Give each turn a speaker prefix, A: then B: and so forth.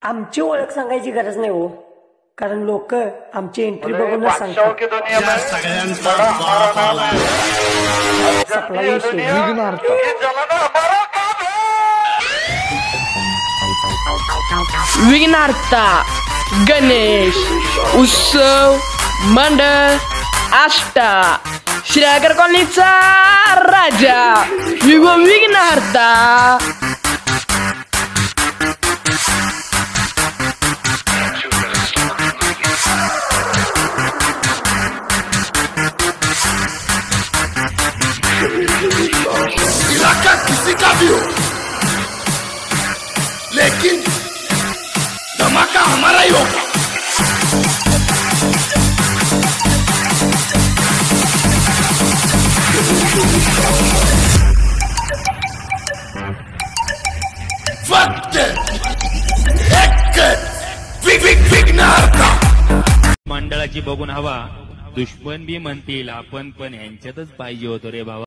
A: आमची ओळख सांगायची गरज नाही हो, कारण लोक आमची एंट्री बघूनच सांगतात.
B: विघ्नार्था गणेश उत्सव मंडळ आष्टा श्रीनगर कॉलनीचा राजा विघ्नार्था.
C: इलाका किसी का भी हो, लेकिन धमाका हमारा ही होगा. फक्त एक विघ्नार्था.
D: मंडळाची बघून हवा दुश्मन बी म्हणतील आपण पण ह्यांच्यातच पाहिजे होतो रे बाबा.